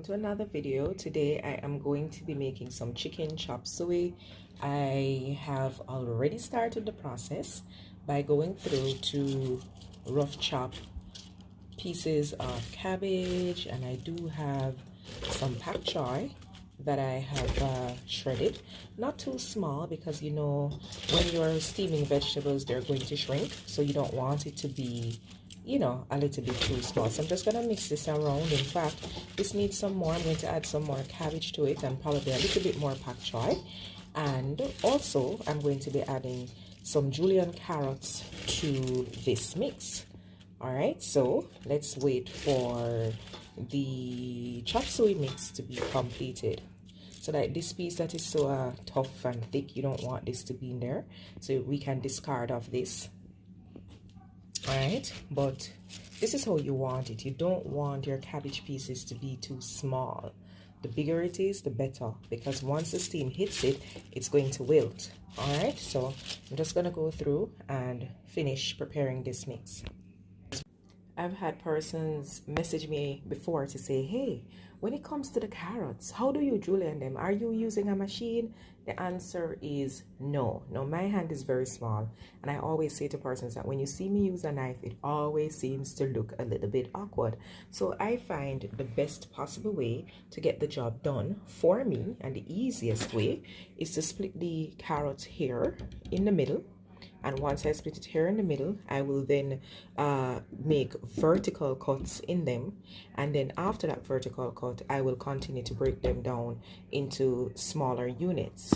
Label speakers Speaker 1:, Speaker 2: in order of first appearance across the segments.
Speaker 1: welcome to another video. Today I am going to be making some chicken chop suey. I have already started the process by going through to rough chop pieces of cabbage, and I do have some pak choy that I have shredded, not too small, because you know when you're steaming vegetables they're going to shrink, so you don't want it to be, you know, a little bit too small. So I'm just gonna mix this around. In fact, this needs some more. I'm going to add some more cabbage to it and probably a little bit more pak choy, and also I'm going to be adding some julienne carrots to this mix. All right, so let's wait for the chop suey mix to be completed. So that this piece that is so tough and thick, you don't want this to be in there, so we can discard of this. All right, but this is how you want it. You don't want your cabbage pieces to be too small. The bigger it is, the better, because once the steam hits it, it's going to wilt. All right, so I'm just gonna go through and finish preparing this mix. I've had persons message me before to say, hey, when it comes to the carrots, how do you julienne them? Are you using a machine? The answer is no. No, my hand is very small. And I always say to persons that when you see me use a knife, it always seems to look a little bit awkward. So I find the best possible way to get the job done for me, and the easiest way, is to split the carrots here in the middle. And once I split it here in the middle, I will then make vertical cuts in them. And then after that vertical cut, I will continue to break them down into smaller units.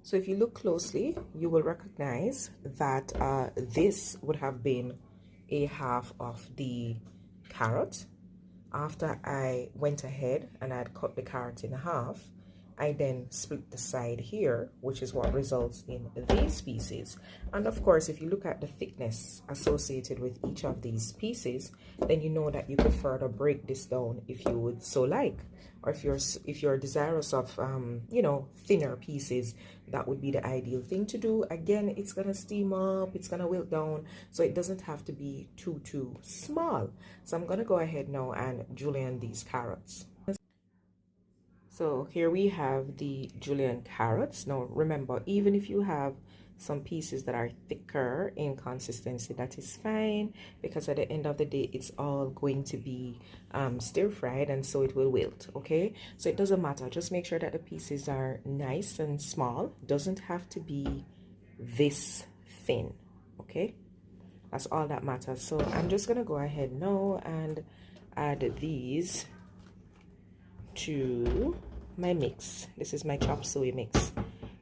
Speaker 1: So if you look closely, you will recognize that this would have been a half of the carrot. After I went ahead and I had cut the carrot in half, I then split the side here, which is what results in these pieces. And of course, if you look at the thickness associated with each of these pieces, then you know that you could further break this down if you would so like, or if you're desirous of you know, thinner pieces, that would be the ideal thing to do. Again, it's gonna steam up, it's gonna wilt down, so it doesn't have to be too small. So I'm gonna go ahead now and julienne these carrots. So here we have the julienne carrots. Now remember, even if you have some pieces that are thicker in consistency, that is fine, because at the end of the day it's all going to be stir fried, and so it will wilt. Okay, so it doesn't matter, just make sure that the pieces are nice and small. Doesn't have to be this thin. Okay, that's all that matters. So I'm just gonna go ahead now and add these to my mix. This is my chop suey mix,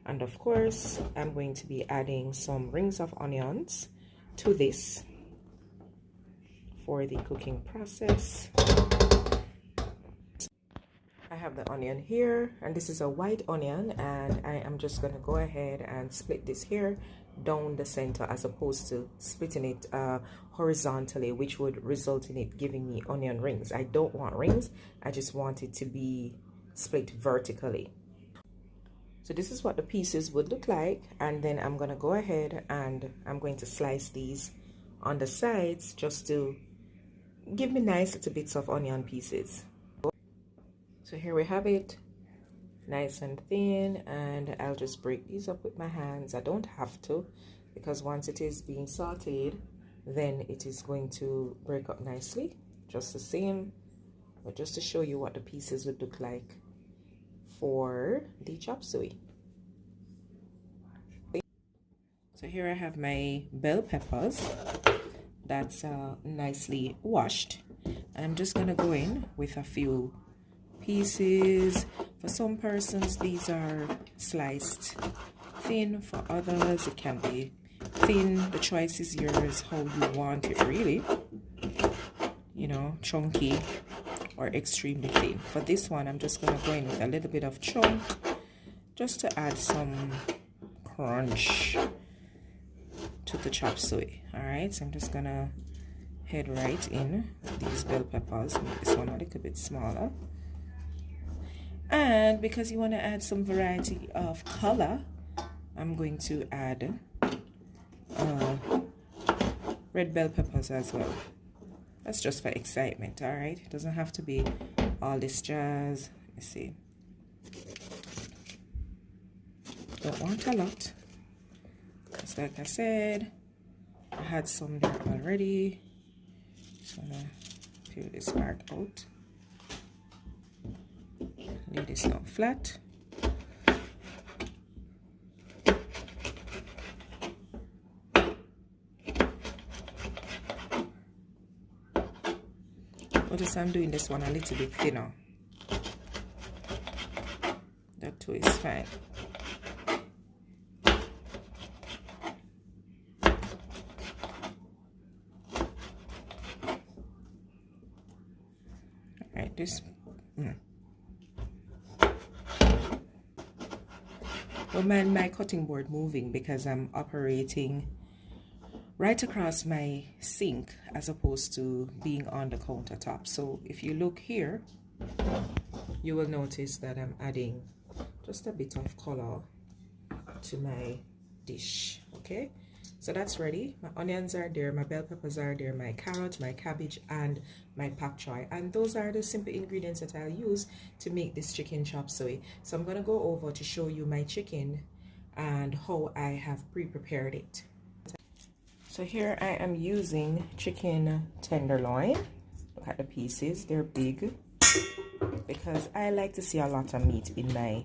Speaker 1: and of course I'm going to be adding some rings of onions to this for the cooking process. I have the onion here, and this is a white onion, and I am just going to go ahead and split this here down the center, as opposed to splitting it horizontally, which would result in it giving me onion rings. I don't want rings, I just want it to be split vertically. So this is what the pieces would look like, and then I'm going to go ahead and I'm going to slice these on the sides just to give me nice little bits of onion pieces. So here we have it, nice and thin, and I'll just break these up with my hands. I don't have to, because once it is being sauteed, then it is going to break up nicely, just the same, but just to show you what the pieces would look like for the chop suey. So here I have my bell peppers that's nicely washed, and I'm just gonna go in with a few pieces. For some persons these are sliced thin, for others it can be thin. The choice is yours, how you want it, really, you know, chunky or extremely thin. For this one I'm just going to go in with a little bit of chunk, just to add some crunch to the chop suey. All right, so I'm just gonna head right in with these bell peppers. Make this one a little bit smaller. And because you want to add some variety of color, I'm going to add red bell peppers as well. That's just for excitement, all right? It doesn't have to be all this jazz. Let's see. Don't want a lot. Just like I said, I had some there already. Just wanna peel this part out. Lay this down flat. Notice I'm doing this one a little bit thinner. That too is fine. Alright, this don't mind my cutting board moving because I'm operating right across my sink as opposed to being on the countertop. So if you look here, you will notice that I'm adding just a bit of color to my dish. Okay, so that's ready. My onions are there, my bell peppers are there, my carrot, my cabbage, and my pak choy, and those are the simple ingredients that I'll use to make this chicken chop suey. So I'm gonna go over to show you my chicken and how I have pre-prepared it. So here I am using chicken tenderloin. Look at the pieces, they're big because I like to see a lot of meat in my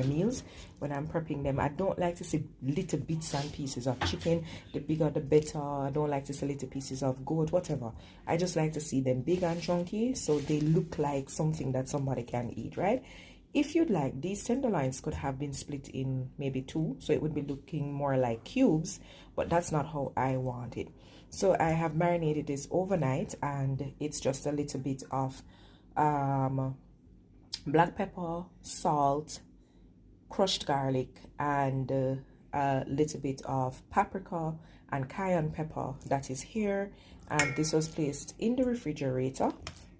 Speaker 1: meals when I'm prepping them. I don't like to see little bits and pieces of chicken. The bigger the better. I don't like to see little pieces of goat, whatever. I just like to see them big and chunky so they look like something that somebody can eat, right? If you'd like, these tenderloins could have been split in maybe two, so it would be looking more like cubes, but that's not how I want it. So I have marinated this overnight, and it's just a little bit of black pepper, salt, crushed garlic, and a little bit of paprika and cayenne pepper that is here, and this was placed in the refrigerator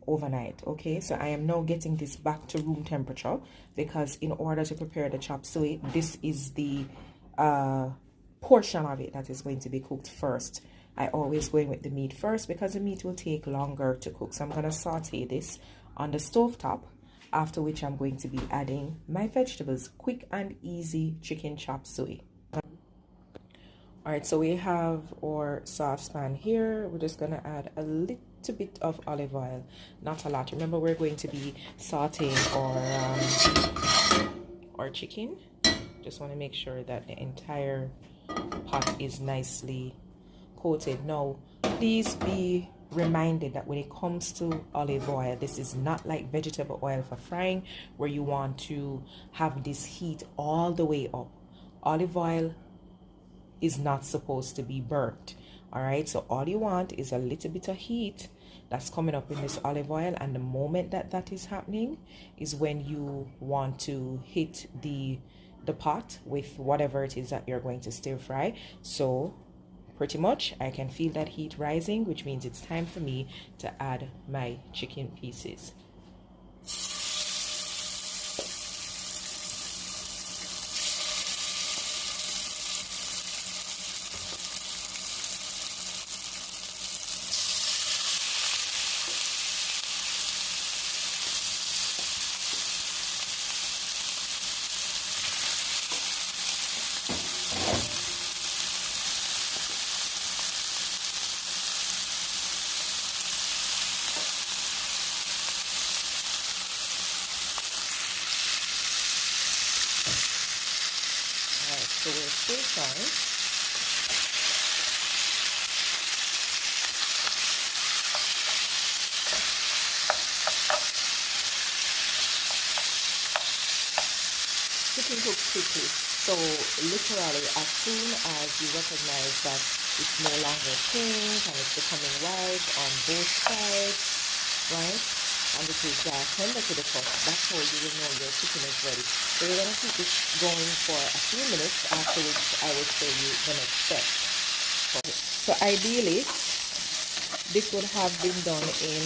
Speaker 1: overnight. Okay, so I am now getting this back to room temperature because in order to prepare the chop suey, this is the portion of it that is going to be cooked first. I always go in with the meat first because the meat will take longer to cook. So I'm going to saute this on the stove top, after which I'm going to be adding my vegetables. Quick and easy chicken chop suey. Alright, so we have our saucepan here. We're just going to add a little bit of olive oil, not a lot. Remember, we're going to be sauteing our chicken. Just want to make sure that the entire pot is nicely coated. Now, please be reminded that when it comes to olive oil, this is not like vegetable oil for frying where you want to have this heat all the way up. Olive oil is not supposed to be burnt. All right, so all you want is a little bit of heat that's coming up in this olive oil, and the moment that that is happening is when you want to hit the pot with whatever it is that you're going to stir fry. So pretty much I can feel that heat rising, which means it's time for me to add my chicken pieces. So we're still frying. Chicken cooks quickly. So literally as soon as you recognize that it's no longer pink and it's becoming white on both sides, right? And it is tender to the touch, that's how you will know your chicken is ready. So we're going to keep this going for a few minutes, after which I will show you the next step. So ideally, this would have been done in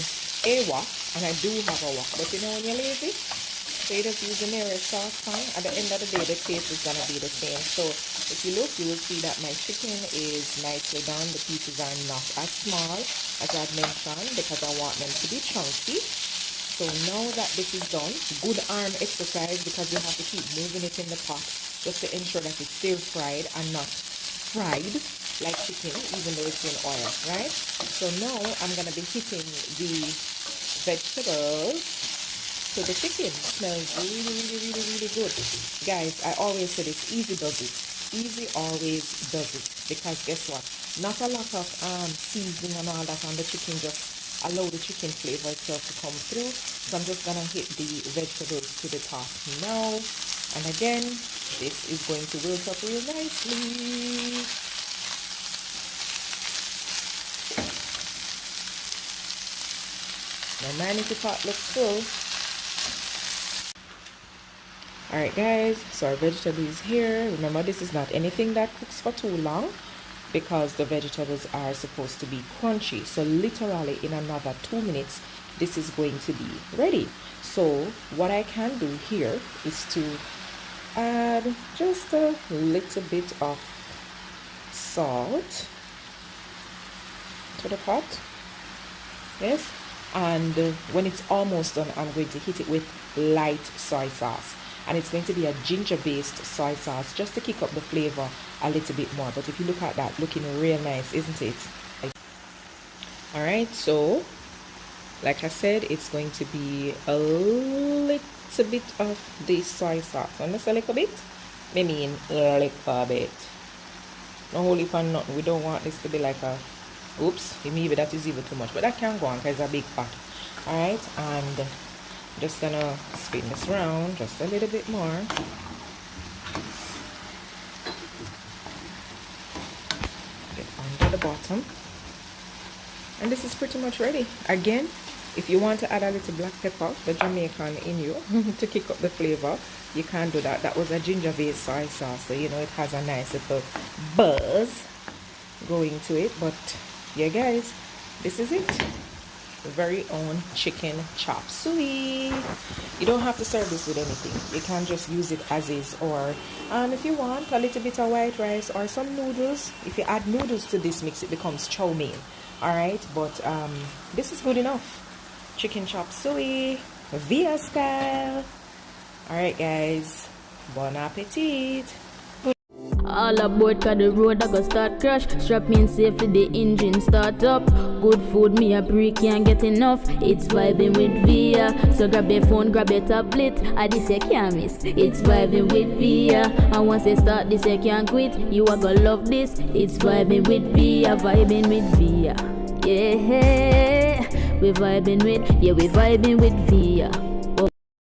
Speaker 1: a wok, and I do have a wok, but you know when you're lazy, so you just use the nearest saucepan. At the end of the day, the taste is going to be the same. So If you look, you will see that my chicken is nicely done. The pieces are not as small as I've mentioned because I want them to be chunky. So now that this is done, good arm exercise because you have to keep moving it in the pot just to ensure that it's still fried and not fried like chicken, even though it's in oil, right? So now I'm going to be hitting the vegetables. So the chicken smells really, really, really, really good. Guys, I always say this, easy does it. Easy always does it. Because guess what? Not a lot of seasoning and all that on the chicken, just allow the chicken flavor itself to come through. So I'm just gonna hit the vegetables to the top now. And again, this is going to wilt up real nicely. Now mind if the pot looks full. Alright guys, so our vegetable is here. Remember, this is not anything that cooks for too long because the vegetables are supposed to be crunchy. So literally in another 2 minutes, this is going to be ready. So what I can do here is to add just a little bit of salt to the pot. Yes, and when it's almost done, I'm going to hit it with light soy sauce. And it's going to be a ginger-based soy sauce just to kick up the flavor a little bit more. But if you look at that, looking real nice, isn't it? Alright, so like I said, it's going to be a little bit of this soy sauce. And just a little bit? I mean a little bit. No whole heap and nothing. We don't want this to be like a, oops, maybe that is even too much. But that can go on because it's a big pot. Alright, and just gonna spin this around just a little bit more. Get under the bottom. And this is pretty much ready. Again, if you want to add a little black pepper, the Jamaican in you, to kick up the flavor, you can do that. That was a ginger-based soy sauce, so you know it has a nice little buzz going to it. But yeah guys, this is it. The very own chicken chop suey. You don't have to serve this with anything. You can just use it as is, or if you want a little bit of white rice or some noodles. If you add noodles to this mix, it becomes chow mein. Alright, but this is good enough. Chicken chop suey, Via style. Alright guys, bon appetit.
Speaker 2: All aboard, cause the road I go start crash. Strap me in safely, the engine start up. Good food, me a break, can't get enough. It's vibing with Via. So grab your phone, grab your tablet. I this you can't miss. It's vibing with Via. And once you start this, you can't quit. You are gonna love this. It's vibing with Via, vibing with Via. Yeah, we vibing with, yeah, we vibing with Via.